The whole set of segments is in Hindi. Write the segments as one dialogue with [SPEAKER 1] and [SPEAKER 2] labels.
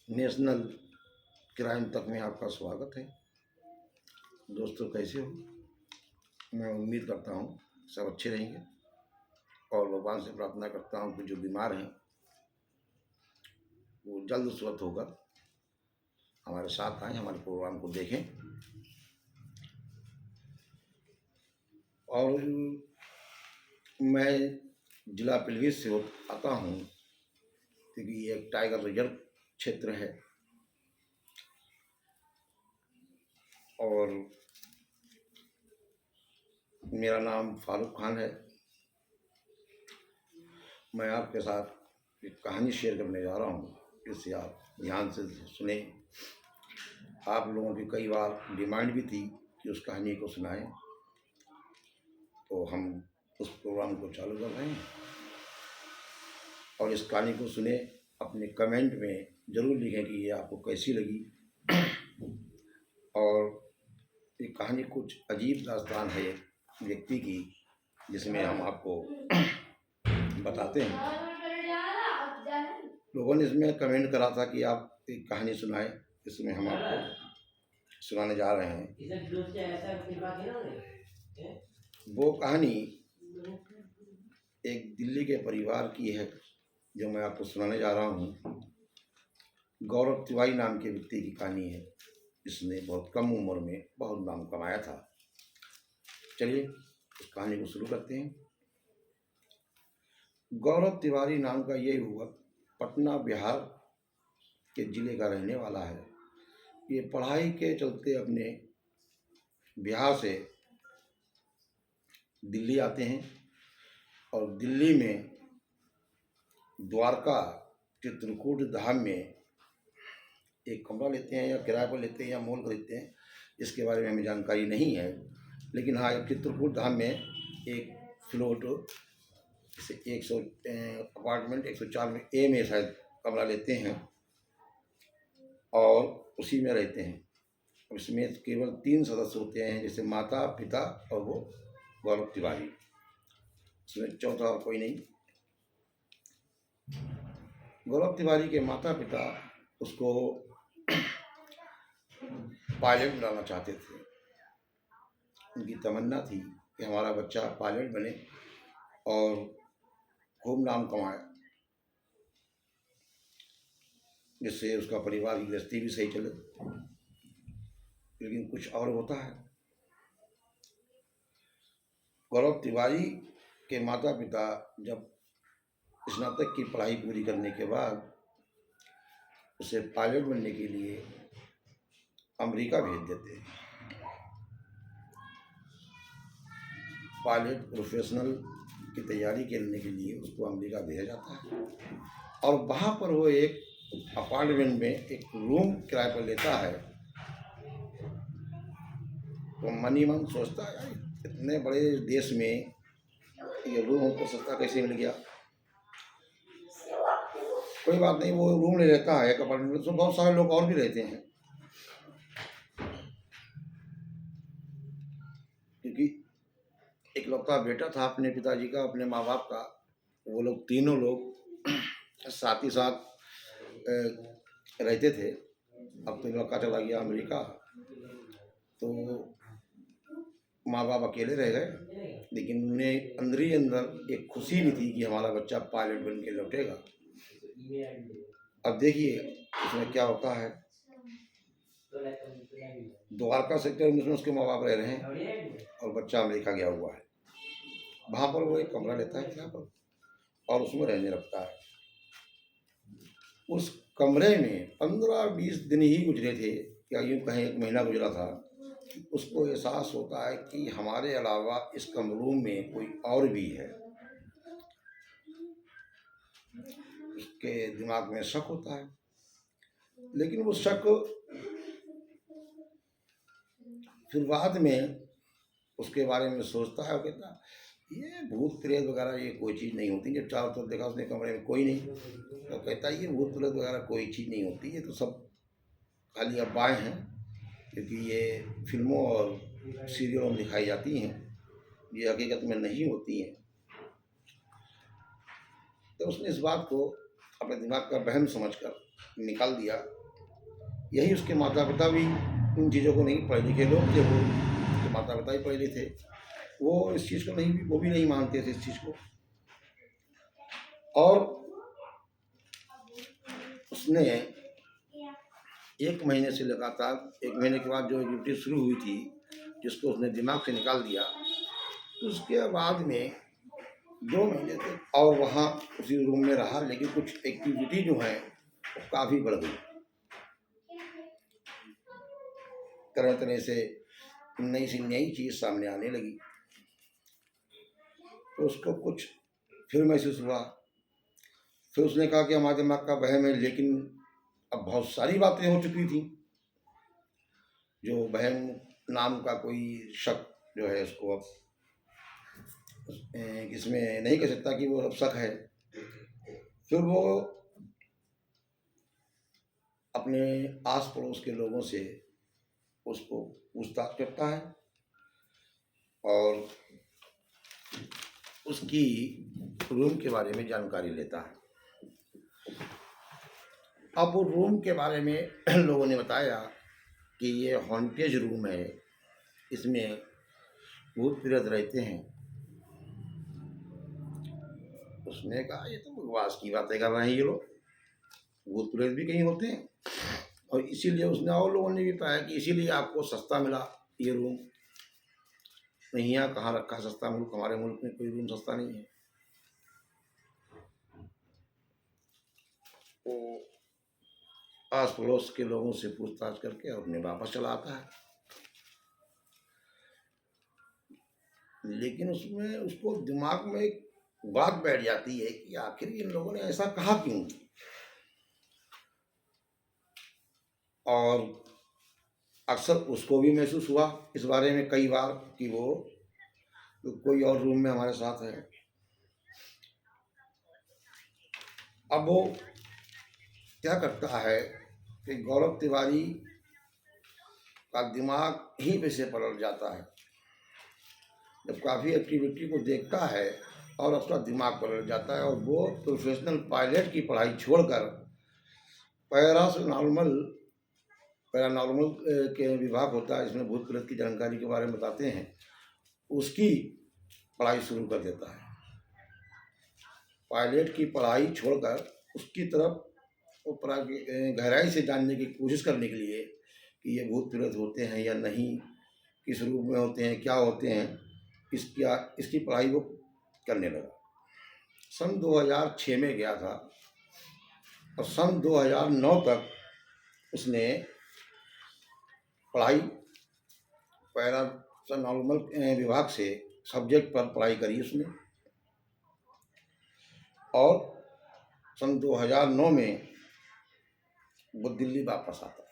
[SPEAKER 1] नेशनल क्राइम तक में आपका स्वागत है। दोस्तों, कैसे हो? मैं उम्मीद करता हूँ सब अच्छे रहेंगे और भगवान से प्रार्थना करता हूँ कि जो बीमार हैं वो जल्द स्वस्थ होकर हमारे साथ आएँ, हमारे प्रोग्राम को देखें। और मैं जिला पीलीभीत से आता हूँ क्योंकि ये एक टाइगर रिजर्व क्षेत्र है और मेरा नाम फारूक खान है। मैं आपके साथ एक कहानी शेयर करने जा रहा हूँ, इससे आप ध्यान से सुने। आप लोगों की कई बार डिमांड भी थी कि उस कहानी को सुनाएं, तो हम उस प्रोग्राम को चालू कर रहे हैं। और इस कहानी को सुने, अपने कमेंट में ज़रूर लिखें कि ये आपको कैसी लगी। और ये कहानी कुछ अजीब दास्तान है एक व्यक्ति की, जिसमें हम आपको बताते हैं। लोगों ने इसमें कमेंट करा था कि आप एक कहानी सुनाएं, इसमें हम आपको सुनाने जा रहे हैं। वो कहानी एक दिल्ली के परिवार की है जो मैं आपको सुनाने जा रहा हूँ। गौरव तिवारी नाम के व्यक्ति की कहानी है। इसने बहुत कम उम्र में बहुत नाम कमाया था। चलिए उस कहानी को शुरू करते हैं। गौरव तिवारी नाम का ये युवक पटना बिहार के ज़िले का रहने वाला है। ये पढ़ाई के चलते अपने बिहार से दिल्ली आते हैं और दिल्ली में द्वारका चित्रकूट धाम में एक कमरा लेते हैं, या किराए पर लेते हैं या मोल खरीदते हैं, इसके बारे में हमें जानकारी नहीं है। लेकिन हाँ, एक चित्रकूट धाम में एक फ्लोट से 100 अपार्टमेंट 104 में ए में शायद कमरा लेते हैं और उसी में रहते हैं। उसमें केवल 3 सदस्य होते हैं, जैसे माता, पिता और वो गौरव तिवारी। उसमें चौथा और कोई नहीं। गौरव तिवारी के माता पिता उसको पायलट बनाना चाहते थे। उनकी तमन्ना थी कि हमारा बच्चा पायलट बने और खूब नाम कमाए, जिससे उसका परिवार की गृहस्थी भी सही चले। लेकिन कुछ और होता है। गौरव तिवारी के माता पिता जब स्नातक की पढ़ाई पूरी करने के बाद उसे पायलट बनने के लिए अमेरिका भेज देते हैं। पायलट प्रोफेशनल की तैयारी करने के लिए उसको अमेरिका भेजा जाता है और वहाँ पर वो एक अपार्टमेंट में एक रूम किराए पर लेता है। तो मन ही मन सोचता है, इतने बड़े देश में ये रूम हमको सस्ता कैसे मिल गया। कोई बात नहीं, वो रूम ले लेता है एक अपार्टमेंट में। तो बहुत सारे लोग और भी रहते हैं, क्योंकि इकलौता बेटा था अपने पिताजी का, अपने माँ बाप का। वो लोग तीनों लोग साथ ही साथ रहते थे। अब तो लड़का चला गया अमेरिका, तो माँ बाप अकेले रह गए। लेकिन उन्हें अंदर ही अंदर एक खुशी नहीं थी कि हमारा बच्चा पायलट बन के लौटेगा। अब देखिए इसमें क्या होता है। द्वारका सेक्टर में उसके माँ बाप रह रहे हैं और बच्चा अमेरिका गया हुआ है। वहाँ पर वो एक कमरा लेता है किराए पर और उसमें रहने लगता है। उस कमरे में 15-20 दिन ही गुजरे थे, या यूँ कहें 1 महीना गुजरा था। उसको एहसास होता है कि हमारे अलावा इस कमरों में कोई और भी है। उसके दिमाग में शक होता है, लेकिन वो शक फिर बाद में उसके बारे में सोचता है और कहता है ये भूत प्रेत वगैरह ये कोई चीज़ नहीं होती। जब चारों तरफ देखा उसने कमरे में कोई नहीं, तो कहता है ये भूत प्रेत वगैरह कोई चीज़ नहीं होती, ये तो सब खाली अफवाहें हैं, क्योंकि ये फिल्मों और सीरियलों में दिखाई जाती हैं, ये हकीकत में नहीं होती हैं। तो उसने इस बात को अपने दिमाग का वहम समझकर निकाल दिया। यही उसके माता पिता भी उन चीज़ों को नहीं, पढ़े लिखे लोग थे वो, उसके माता पिता भी पढ़े लिखे थे, वो इस चीज़ को नहीं, वो भी नहीं मानते थे इस चीज़ को। और उसने 1 महीने से लगातार, 1 महीने के बाद जो ड्यूटी शुरू हुई थी, जिसको उसने दिमाग से निकाल दिया, उसके बाद में 2 महीने तक और वहाँ उसी रूम में रहा, लेकिन कुछ एक्टिविटी जो है वो काफ़ी बढ़ गई। तरह तरह से नई से नई चीज़ सामने आने लगी, तो उसको कुछ फिर महसूस हुआ। फिर उसने कहा कि हमारे दिमाग का वहम है, लेकिन अब बहुत सारी बातें हो चुकी थी, जो वहम नाम का कोई शक जो है उसको अब इसमें नहीं कह सकता कि वो अब शक है। फिर वो अपने आस पड़ोस के लोगों से उसको पूछताछ करता है और उसकी रूम के बारे में जानकारी लेता है। अब वो रूम के बारे में लोगों ने बताया कि ये हॉन्टेज रूम है, इसमें भूत प्रेत रहते हैं। उसने कहा ये तो बकवास की बातें कर रहे हैं ये लोग, भूत प्रेत भी कहीं होते हैं। और इसीलिए उसने, और लोगों ने भी बताया कि इसीलिए आपको सस्ता मिला ये रूम, नहीं यहाँ कहाँ रखा सस्ता, मुल्क, हमारे मुल्क में कोई रूम सस्ता नहीं है। वो आस पड़ोस के लोगों से पूछताछ करके अपने वापस चला आता है, लेकिन उसमें उसको दिमाग में एक बात बैठ जाती है कि आखिर इन लोगों ने ऐसा कहा क्यों। और अक्सर उसको भी महसूस हुआ इस बारे में कई बार कि वो कोई और रूम में हमारे साथ है। अब वो क्या करता है कि गौरव तिवारी का दिमाग ही पे से पलट जाता है। जब काफ़ी एक्टिविटी को देखता है और उसका दिमाग पलट जाता है, और वो प्रोफेशनल पायलट की पढ़ाई छोड़कर पैरानॉर्मल पैरानॉर्मल के विभाग होता है, इसमें भूत प्रेत की जानकारी के बारे में बताते हैं, उसकी पढ़ाई शुरू कर देता है। पायलट की पढ़ाई छोड़कर उसकी तरफ वो गहराई से जानने की कोशिश करने के लिए कि ये भूत प्रेत होते हैं या नहीं, किस रूप में होते हैं, क्या होते हैं, इसकी पढ़ाई वो करने लगा। सन 2006 में गया था और सन 2009 तक उसने पढ़ाई पैरानॉर्मल विभाग से सब्जेक्ट पर पढ़ाई करी उसने, और सन 2009 में वो दिल्ली वापस आता है।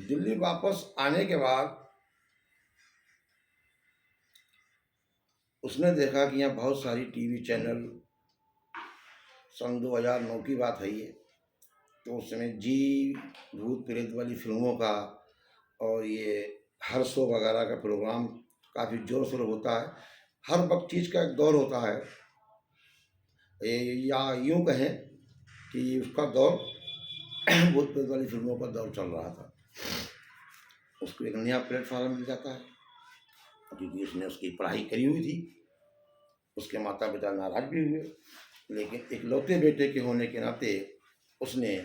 [SPEAKER 1] दिल्ली वापस आने के बाद उसने देखा कि यहाँ बहुत सारी टीवी चैनल, सन 2009 की बात है ये, तो उस समय जी भूत प्रेत वाली फिल्मों का और ये हर शो वगैरह का प्रोग्राम काफ़ी जोर शोर होता है। हर वक्त चीज़ का एक दौर होता है, या यूँ कहें कि उसका दौर भूत प्रेत वाली फिल्मों का दौर चल रहा था। उसको एक नया प्लेटफॉर्म मिल जाता है, क्योंकि उसने उसकी पढ़ाई करी हुई थी। उसके माता पिता नाराज भी हुए, लेकिन इकलौते बेटे के होने के नाते उसने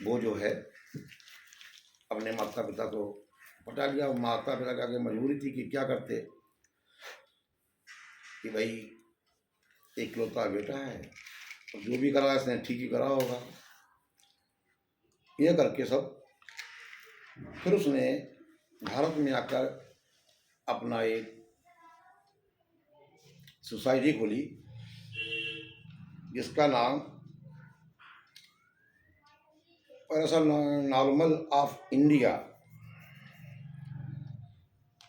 [SPEAKER 1] वो जो है अपने माता पिता को पटा लिया। माता पिता के आगे मजबूरी थी कि क्या करते, कि भाई इकलौता बेटा है, तो जो भी करा इसने ठीक ही करा होगा, ये करके सब। फिर उसने भारत में आकर अपना एक सोसाइटी खोली, जिसका नाम पैरानॉर्मल ऑफ इंडिया,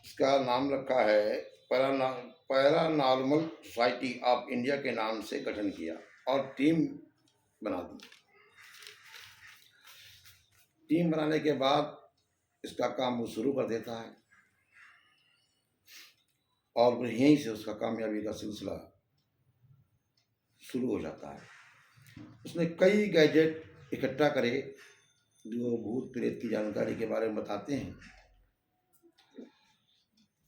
[SPEAKER 1] इसका नाम रखा है पैरानॉर्मल सोसाइटी ऑफ इंडिया के नाम से गठन किया और टीम बना दी। टीम बनाने के बाद इसका काम वो शुरू कर देता है। और फिर यहीं से उसका कामयाबी का सिलसिला शुरू हो जाता है। उसने कई गैजेट इकट्ठा करे जो भूत प्रेत की जानकारी के बारे में बताते हैं।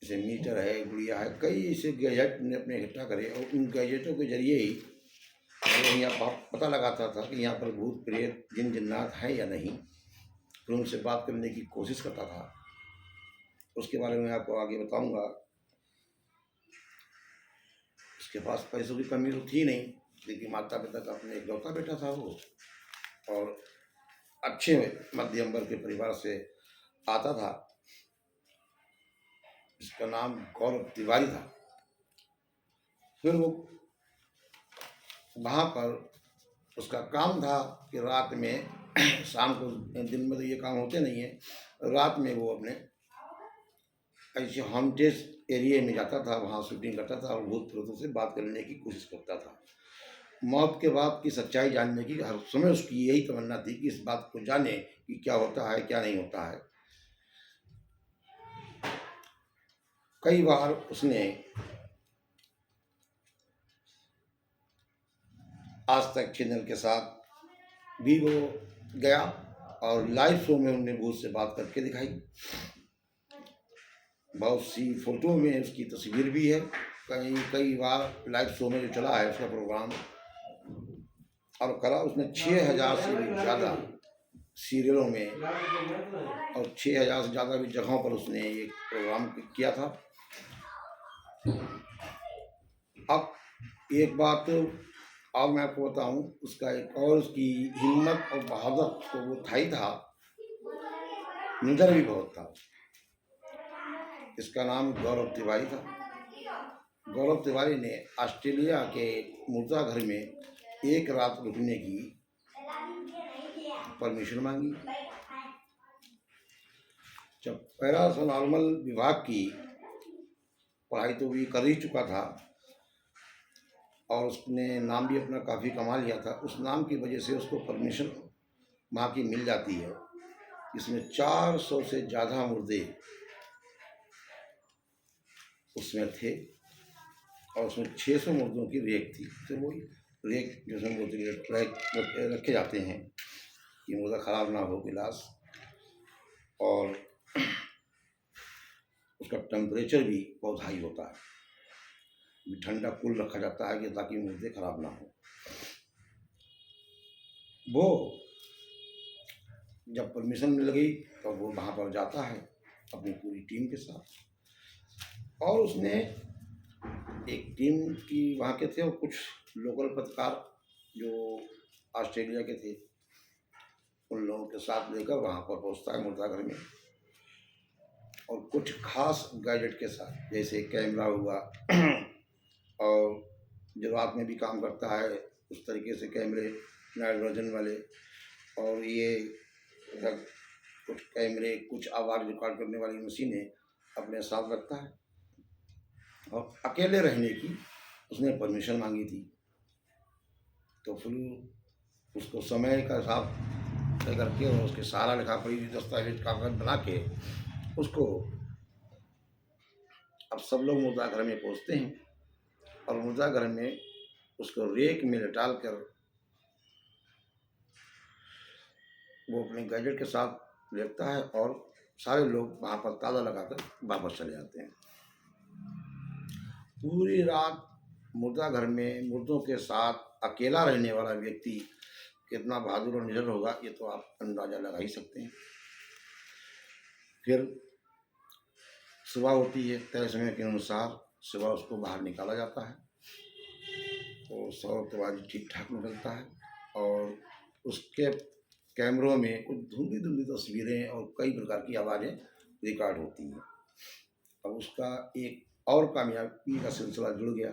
[SPEAKER 1] जैसे मीटर है, गुड़िया है, कई ऐसे गैजेट ने अपने इकट्ठा करे और उन गैजेटों के जरिए ही वो यहाँ पता लगाता था कि यहाँ पर भूत प्रेत जिन जिन्नात हैं या नहीं, फिर उनसे बात करने की कोशिश करता था। उसके बारे में आपको आगे बताऊंगा। उसके पास पैसों की कमी तो थी नहीं, लेकिन माता पिता का अपने इकलौता बेटा था वो, और अच्छे मध्यम वर्ग के परिवार से आता था। इसका नाम गौरव तिवारी था। फिर वो वहाँ पर उसका काम था कि रात में शाम को, दिन में तो ये काम होते नहीं है, रात में वो अपने ऐसे हॉन्टेड एरिया में जाता था, वहाँ शूटिंग करता था और भूत प्रेतों से बात करने की कोशिश करता था। मौत के बाद की सच्चाई जानने की हर समय उसकी यही तमन्ना थी कि इस बात को जाने कि क्या होता है क्या नहीं होता है। कई बार उसने आज तक चैनल के साथ भी वो गया और लाइव शो में उन्होंने भूत से बात करके दिखाई। बहुत सी फोटो में उसकी तस्वीर भी है। कई बार लाइव शो में जो चला है उसका प्रोग्राम, और करा उसने 6000 से भी ज़्यादा सीरियलों में और 6000 से ज़्यादा भी जगहों पर उसने ये प्रोग्राम किया था। अब एक बात अब मैं आपको बताऊं, उसका एक और उसकी हिम्मत और बहादुर तो वो था ही था, निडर भी बहुत था। इसका नाम गौरव तिवारी था। गौरव तिवारी ने ऑस्ट्रेलिया के मुर्दाघर में एक रात रुकने की परमिशन मांगी। जब पैरानॉर्मल विभाग की पढ़ाई तो भी कर ही चुका था और उसने नाम भी अपना काफ़ी कमा लिया था, उस नाम की वजह से उसको परमिशन वहाँ की मिल जाती है। इसमें 400 से ज़्यादा मुर्दे उसमें थे और उसमें 600 मुर्दों की रेक थी। तो वही रेक जिसमें मुर्दे रखे जाते हैं कि मुर्दा ख़राब ना हो गिलास, और उसका टेम्परेचर भी बहुत हाई होता है, ठंडा कूल रखा जाता है कि ताकि मुर्दे ख़राब ना हो। वो जब परमिशन मिल गई तो वो वहाँ पर जाता है अपनी पूरी टीम के साथ, और उसने एक टीम की वहाँ के थे और कुछ लोकल पत्रकार जो ऑस्ट्रेलिया के थे, उन लोगों के साथ लेकर वहाँ पर पहुँचता है मुर्दाघर में, और कुछ खास गैजेट के साथ, जैसे कैमरा हुआ और जो रात में भी काम करता है उस तरीके से कैमरे नाइट वर्जन वाले, और ये कुछ कैमरे, कुछ आवाज़ रिकॉर्ड करने वाली मशीनें अपने साथ रखता है। और अकेले रहने की उसने परमिशन मांगी थी। तो फिर उसको समय का हिसाब तय करके और उसके सारा लिखा पढ़ी दस्तावेज कागज बना के उसको, अब सब लोग मुर्दाघर में पहुँचते हैं और मुर्दाघर में उसको रेक में डाल कर वो अपने गैजेट के साथ लेटता है और सारे लोग वहाँ पर ताला लगाकर वापस चले जाते हैं। पूरी रात मुर्दाघर में मुर्दों के साथ अकेला रहने वाला व्यक्ति कितना बहादुर और निडर होगा, ये तो आप अंदाजा लगा ही सकते हैं। फिर सुबह होती है, तय समय के अनुसार सुबह उसको बाहर निकाला जाता है, तो सौ तवारी ठीक ठाक निकलता है और उसके कैमरों में कुछ धुंधली धुंधली तस्वीरें और कई प्रकार की आवाज़ें रिकॉर्ड होती हैं। अब उसका एक और कामयाबी का सिलसिला जुड़ गया।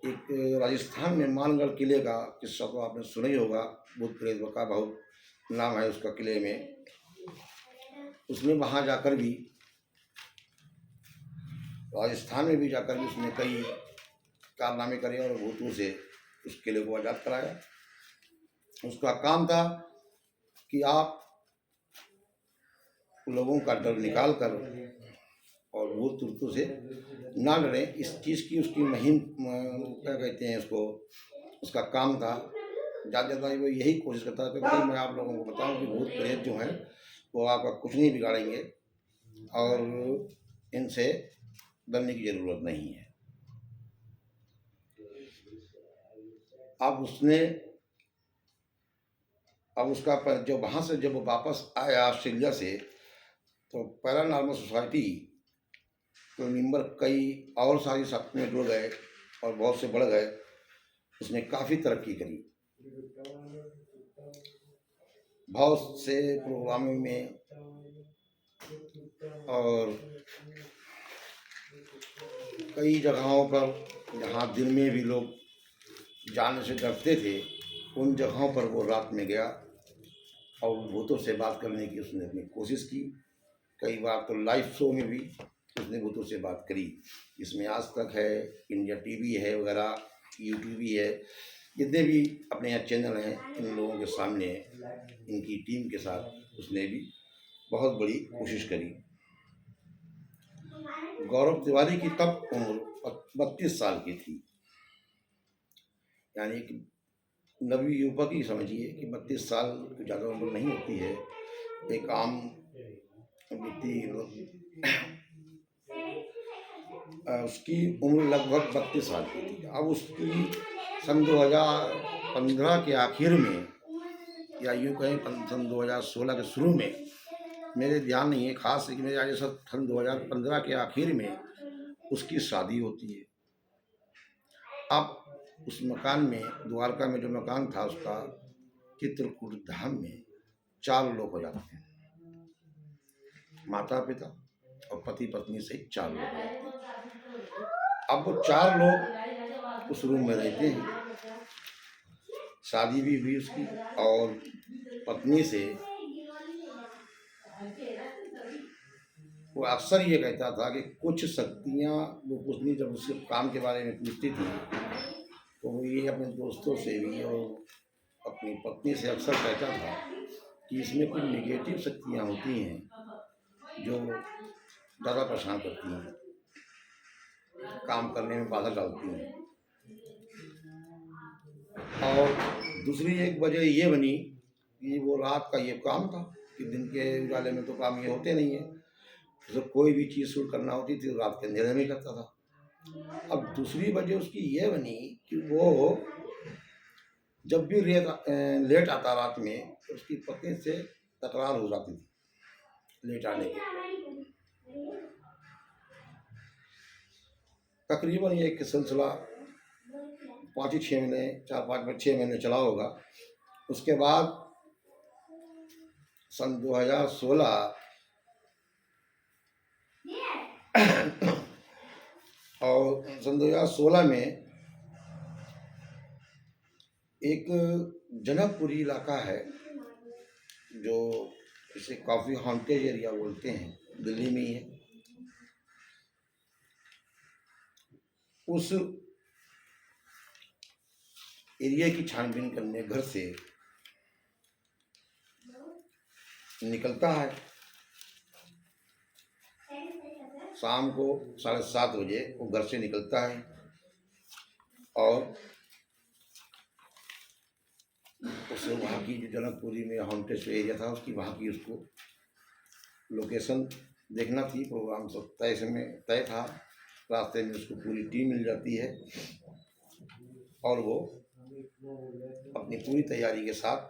[SPEAKER 1] एक राजस्थान में मानगढ़ किले का किस्सा तो आपने सुना ही होगा, भूत प्रेत का बहुत नाम है उसका किले में। उसने वहाँ जाकर भी, राजस्थान में भी जाकर भी उसने कई कारनामे करे और भूतों से उस किले को आज़ाद कराया। उसका काम था कि आप लोगों का डर निकाल कर और भूत प्रेतों से ना डरें, इस चीज़ की उसकी मुहिम क्या कहते हैं उसको, उसका काम था। ज़्यादा ज़्यादा वो यही कोशिश करता था कि भाई मैं आप लोगों को बताऊं कि भूत प्रेत जो हैं वो आपका कुछ नहीं बिगाड़ेंगे और इनसे डरने की ज़रूरत नहीं है। अब उसका जब वहाँ से जब वो वापस आया ऑस्ट्रेलिया से, तो पैरानॉर्मल सोसाइटी तो मेंबर कई और सारी शक्ति में जुड़ गए और बहुत से बढ़ गए। उसने काफ़ी तरक्की करी, बहुत से प्रोग्रामों में, और कई जगहों पर जहाँ दिन में भी लोग जाने से डरते थे, उन जगहों पर वो रात में गया और भूतों से बात करने की उसने अपनी कोशिश की। कई बार तो लाइव शो में भी उसने भूतों से बात करी। इसमें आज तक है, इंडिया टीवी है वगैरह, यूट्यूब भी है, जितने भी अपने यहाँ चैनल हैं, इन लोगों के सामने इनकी टीम के साथ उसने भी बहुत बड़ी कोशिश करी। गौरव तिवारी की तब उम्र 32 साल की थी, यानी कि नवी युवक ही समझिए कि 32 साल की ज़्यादा उम्र नहीं होती है एक आम व्यक्ति। उसकी उम्र लगभग 32 साल की थी। अब उसकी सन 2015 के आखिर में, या यूँ कहें सन 2016 के शुरू में, मेरे ध्यान नहीं है खास, लेकिन मेरे आगे सन 2015 के आखिर में उसकी शादी होती है। अब उस मकान में, द्वारका में जो मकान था उसका, चित्रकूट धाम में 4 लोग हो जाते हैं, माता पिता और पति पत्नी से 4 लोग हो जाते हैं। अब वो 4 लोग उस रूम में रहते हैं। शादी भी हुई उसकी, और पत्नी से वो अक्सर ये कहता था कि कुछ शक्तियाँ, वो पूछनी जब उसके काम के बारे में पूछती थी, तो वो ये अपने दोस्तों से भी और अपनी पत्नी से अक्सर कहता था कि इसमें कुछ नेगेटिव शक्तियाँ होती हैं जो ज़्यादा परेशान करती हैं, काम करने में बाधा डालती हैं। और दूसरी एक वजह ये बनी कि वो रात का ये काम था कि दिन के उजाले में तो काम ये होते नहीं है, तो कोई भी चीज़ शुरू करना होती थी तो रात के अंधेरे में करता था। अब दूसरी वजह उसकी ये बनी कि वो जब भी लेट आता रात में, तो उसकी पत्नी से तकरार हो जाती थी लेट आने के। तकरीबन ये एक सिलसिला 5-6 महीने, 4-5-6 महीने चला होगा। उसके बाद सन 2016 और सन 2016 में एक जनकपुरी इलाका है जो इसे काफ़ी हॉन्टेड एरिया बोलते हैं, दिल्ली में ही है। उस एरिया की छानबीन करने घर से निकलता है। शाम को 7:30 बजे वो घर से निकलता है और उसे वहाँ की जो जनकपुरी में हॉन्टेड एरिया था उसकी, वहाँ की उसको लोकेशन देखना थी। प्रोग्राम सब तय था। रास्ते में उसको पूरी टीम मिल जाती है और वो अपनी पूरी तैयारी के साथ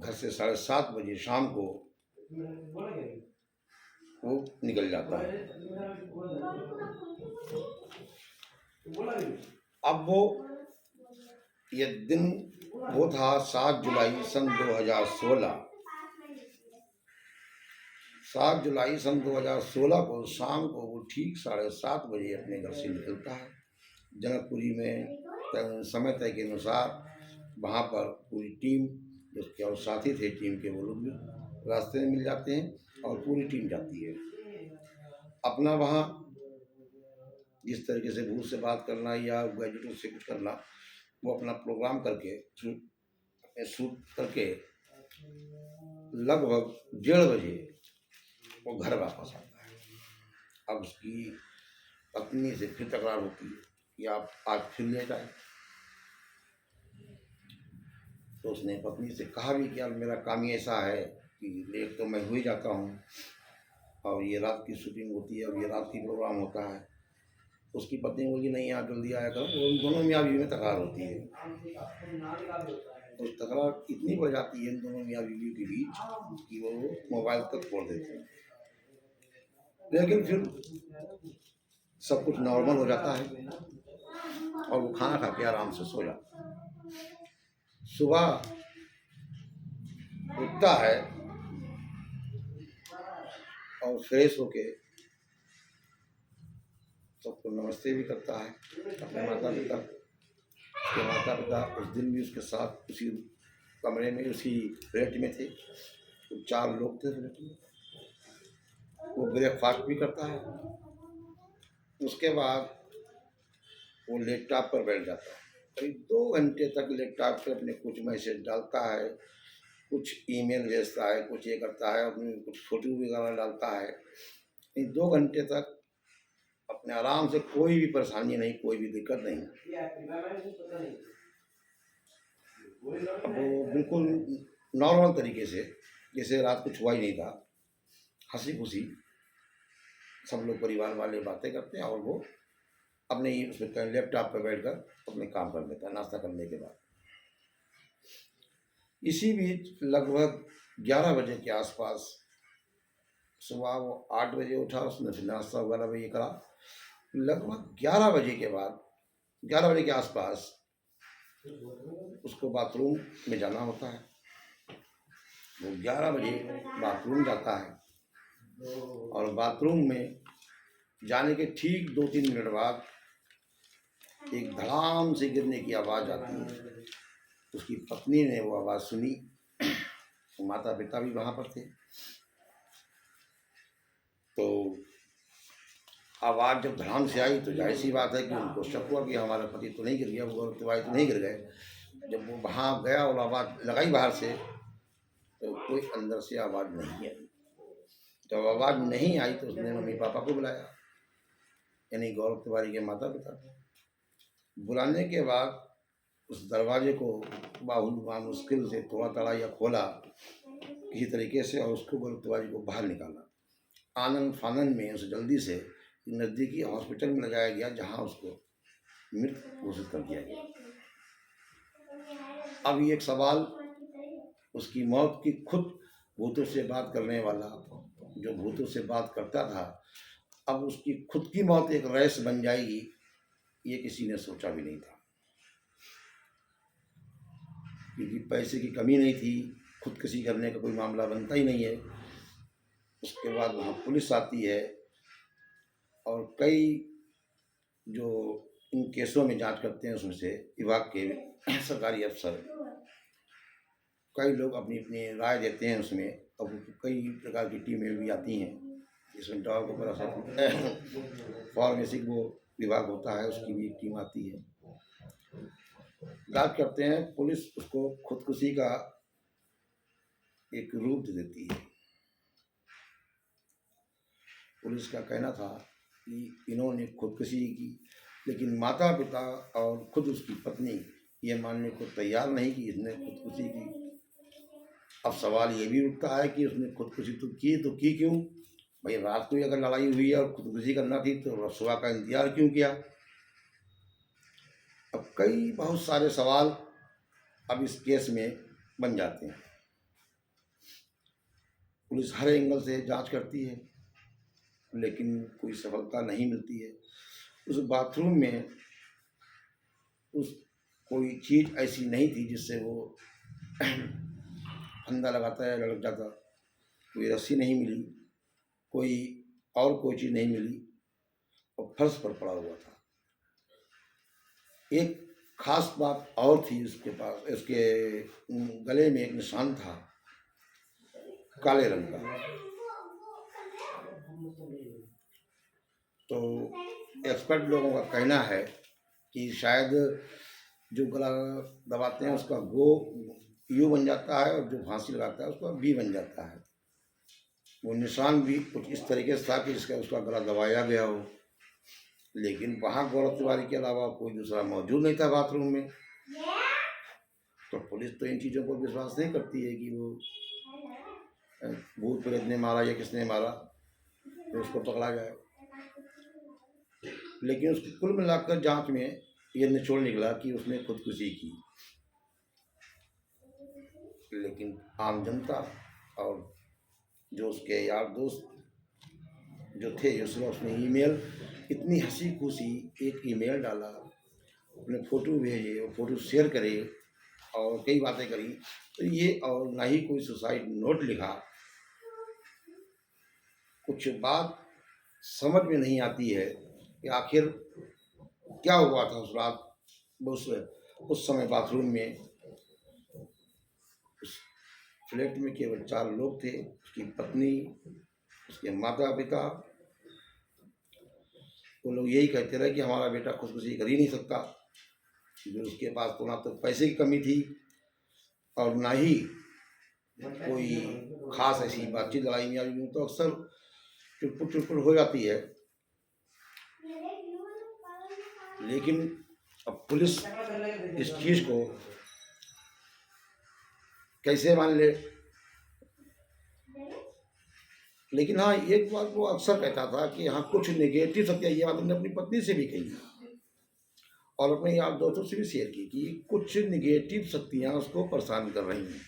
[SPEAKER 1] घर से 7:30 बजे शाम को वो निकल जाता है। अब वो ये दिन वो था 7 जुलाई सन 2016। 7 जुलाई सन 2016 को शाम को वो ठीक 7:30 बजे अपने घर से निकलता है। जनकपुरी में समय तय के अनुसार वहाँ पर पूरी टीम, उसके और साथी थे टीम के, वो लोग भी रास्ते में मिल जाते हैं और पूरी टीम जाती है। अपना वहाँ जिस तरीके से भूत से बात करना या गैजेटों से कुछ करना, वो अपना प्रोग्राम करके शूट करके लगभग 1:30 बजे वो घर वापस आता है। अब उसकी पत्नी से फिर तकरार होती है कि आप आज फिर लेट आए। तो उसने पत्नी से कहा भी कि अब मेरा काम ही ऐसा है कि लेट तो मैं हो ही जाता हूँ, और ये रात की शूटिंग होती है और ये रात की प्रोग्राम होता है। उसकी पत्नी बोली नहीं यार जल्दी आया करो। वो उन दोनों मियाँ बीवी में तकरार होती है। तो तकरार इतनी बढ़ जाती है इन दोनों मियाँ बीवी के बीच कि वो मोबाइल तक फोड़ देते हैं। लेकिन फिर सब कुछ नॉर्मल हो जाता है और वो खाना खा के आराम से सो जाता है। सुबह उठता है और फ्रेश होके सबको नमस्ते भी करता है अपने माता पिता। उसके माता पिता उस दिन भी उसके साथ उसी कमरे में उसी फ्लैट में थे। तो 4 लोग थे फ्लैट में। वो ब्रेकफास्ट भी करता है। उसके बाद वो लैपटॉप पर बैठ जाता है। करीब 2 घंटे तक लैपटॉप पर अपने कुछ मैसेज डालता है, कुछ ईमेल भेजता है, कुछ ये करता है, अपनी कुछ फोटो वगैरह डालता है। इन 2 घंटे तक अपने आराम से, कोई भी परेशानी नहीं, कोई भी दिक्कत नहीं। वो बिल्कुल नॉर्मल तरीके से, जैसे रात कुछ हुआ ही नहीं था, हंसी खुशी सब लोग परिवार वाले बातें करते हैं और वो अपने ही उसमें लैपटॉप पर बैठकर अपने काम कर लेता है नाश्ता करने के बाद। इसी बीच लगभग 11 बजे के आसपास, सुबह वो 8 बजे उठा, उसने फिर नाश्ता वगैरह भी ये करा। लगभग 11 बजे के बाद, 11 बजे के आसपास उसको बाथरूम में जाना होता है। वो 11 बजे बाथरूम जाता है और बाथरूम में जाने के ठीक 2-3 मिनट बाद एक धड़ाम से गिरने की आवाज़ आती है। उसकी पत्नी ने वो आवाज़ सुनी, माता पिता भी वहाँ पर थे। तो आवाज़ जब धड़ाम से आई तो जाहिर सी बात है कि उनको शक हुआ कि हमारा पति तो नहीं गिर गया, वो तो नहीं गिर गए। जब वो वहाँ गया और आवाज़ लगाई बाहर से, तो कोई अंदर से आवाज़ नहीं आई। जब आवाज़ नहीं आई तो उसने मम्मी पापा को बुलाया, यानी गौरव तिवारी के माता पिता को। बुलाने के बाद उस दरवाजे को बहुत मुश्किल से थोड़ा तड़ा या खोला किसी तरीके से, और उसको गौरव तिवारी को बाहर निकाला। आनंद फानंद में उसे जल्दी से नज़दीकी हॉस्पिटल में लगाया गया, जहां उसको मृत घोषित कर दिया गया। अब ये एक सवाल, उसकी मौत की खुद भूतों से बात करने वाला, जो भूतों से बात करता था, अब उसकी खुद की मौत एक रहस्य बन जाएगी, ये किसी ने सोचा भी नहीं था। क्योंकि पैसे की कमी नहीं थी, खुदकुशी करने का कोई मामला बनता ही नहीं है। उसके बाद वहाँ पुलिस आती है और कई जो इन केसों में जांच करते हैं उसमें से विभाग के सरकारी अफसर, कई लोग अपनी अपनी राय देते हैं उसमें। अब कई प्रकार की टीमें भी आती हैं, इसमें डॉग फॉरेंसिक वो विभाग होता है, उसकी भी टीम आती है, जांच करते हैं। पुलिस उसको खुदकुशी का एक रूप देती है। पुलिस का कहना था कि इन्होंने खुदकुशी की, लेकिन माता पिता और खुद उसकी पत्नी ये मानने को तैयार नहीं कि इसने खुदकुशी की। अब सवाल ये भी उठता है कि उसने खुदकुशी तो की क्यों? भाई रात को अगर लड़ाई हुई है और खुदकुशी करना थी तो सुबह का इंतजार क्यों किया? अब कई बहुत सारे सवाल अब इस केस में बन जाते हैं। पुलिस हर एंगल से जांच करती है, लेकिन कोई सफलता नहीं मिलती है। उस बाथरूम में उस कोई चीज़ ऐसी नहीं थी जिससे वो फंदा लगाता है लड़क जाता। कोई रस्सी नहीं मिली, कोई चीज़ नहीं मिली, और फर्श पर पड़ा हुआ था। एक खास बात और थी उसके पास, उसके गले में एक निशान था काले रंग का। तो एक्सपर्ट लोगों का कहना है कि शायद जो गला दबाते हैं उसका गो यू बन जाता है और जो फांसी लगाता है उसका बी बन जाता है। वो निशान भी कुछ इस तरीके से था कि जिसका उसका गला दबाया गया हो, लेकिन वहाँ गौरव तिवारी के अलावा कोई दूसरा मौजूद नहीं था बाथरूम में। तो पुलिस तो इन चीज़ों पर विश्वास नहीं करती है कि वो भूत प्रेत ने मारा या किसने मारा, तो उसको पकड़ा जाए। लेकिन उसकी कुल मिलाकर जांच में ये निचोड़ निकला कि उसने खुदकुशी की। लेकिन आम जनता और जो उसके यार दोस्त जो थे, जो उसने ईमेल, इतनी हंसी खुशी एक ईमेल डाला, अपने फ़ोटो भेजे और फ़ोटो शेयर करे और कई बातें करी, तो ये और ना ही कोई सुसाइड नोट लिखा। कुछ बात समझ में नहीं आती है कि आखिर क्या हुआ था उस रात, उस समय बाथरूम में। उस फ्लैट में केवल 4 लोग थे, उसकी पत्नी, उसके माता पिता। वो लोग यही कहते रहे कि हमारा बेटा खुदकुशी कर ही नहीं सकता, जो उसके पास तो ना तो पैसे की कमी थी और ना ही कोई खास ऐसी बातचीत लड़ाई में आई, तो अक्सर चुटपुट चुटपुट हो जाती है। लेकिन अब पुलिस इस चीज़ को कैसे मान ले। लेकिन हाँ, एक बात वो अक्सर कहता था कि हाँ कुछ नेगेटिव शक्तियाँ, ये बात हमने अपनी पत्नी से भी कही और अपने यार दोस्तों से भी शेयर की कि कुछ नेगेटिव शक्तियाँ उसको परेशान कर रही हैं।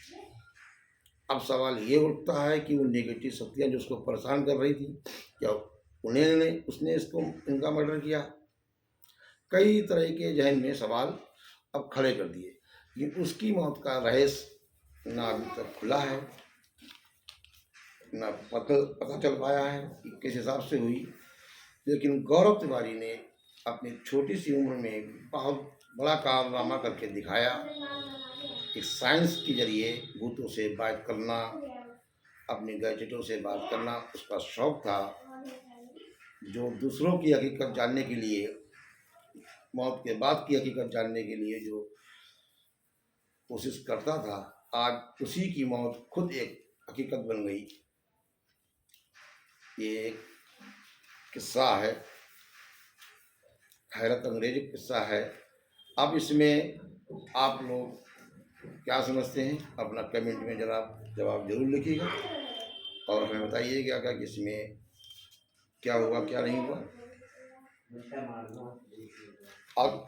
[SPEAKER 1] अब सवाल ये उठता है कि वो नेगेटिव शक्तियाँ जो उसको परेशान कर रही थी, क्या उसने इसको इनका मर्डर किया? कई तरह के जहन में सवाल अब खड़े कर दिए। लेकिन उसकी मौत का रहस्य ना अभी तक खुला है, ना पता चल पाया है कि किस हिसाब से हुई। लेकिन गौरव तिवारी ने अपनी छोटी सी उम्र में बहुत बड़ा कारनामा करके दिखाया। एक साइंस के जरिए भूतों से बात करना, अपने गैजेटों से बात करना उसका शौक था, जो दूसरों की हकीकत जानने के लिए, मौत के बाद की हकीकत जानने के लिए जो कोशिश करता था, आज उसी की मौत खुद एक हकीकत बन गई। ये एक किस्सा है, हैरत अंग्रेज किस्सा है। अब इसमें आप लोग क्या समझते हैं, अपना कमेंट में जरा जवाब जरूर लिखिएगा और हमें बताइएगा कि इसमें क्या हुआ क्या नहीं हुआ। अब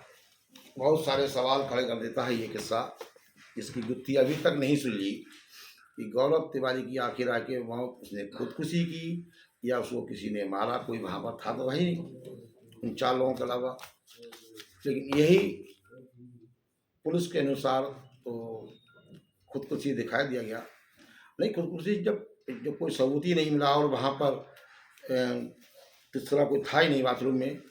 [SPEAKER 1] बहुत सारे सवाल खड़े कर देता है ये किस्सा। इसकी गुत्थी अभी तक नहीं सुलझी कि गौरव तिवारी की आखिर आके मौत उसने खुदकुशी की या उसको किसी ने मारा। कोई वहाँ पर था तो वही उन 4 लोगों के अलावा। लेकिन यही पुलिस के अनुसार तो खुदकुशी दिखाई दिया गया। नहीं, खुदकुशी जब कोई सबूत ही नहीं मिला और वहाँ पर तीसरा कोई था ही नहीं बाथरूम में,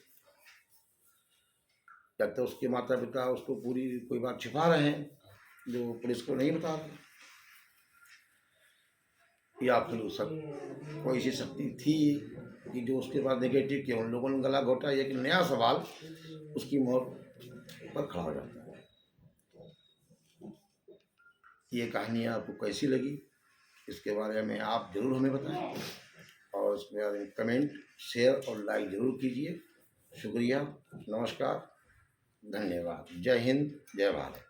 [SPEAKER 1] जब तक उसके माता पिता उसको पूरी कोई बात छिपा रहे हैं जो पुलिस को नहीं बता रहे, या फिर सब कोई ऐसी शक्ति थी कि जो उसके बाद नेगेटिव किया, उन लोगों ने गला घोटा। एक नया सवाल उसकी मौत पर खड़ा हो जाता है। ये कहानी आपको कैसी लगी, इसके बारे में आप जरूर हमें बताएं और इसके बारे में कमेंट, शेयर और लाइक जरूर कीजिए। शुक्रिया, नमस्कार, धन्यवाद। जय हिंद, जय भारत।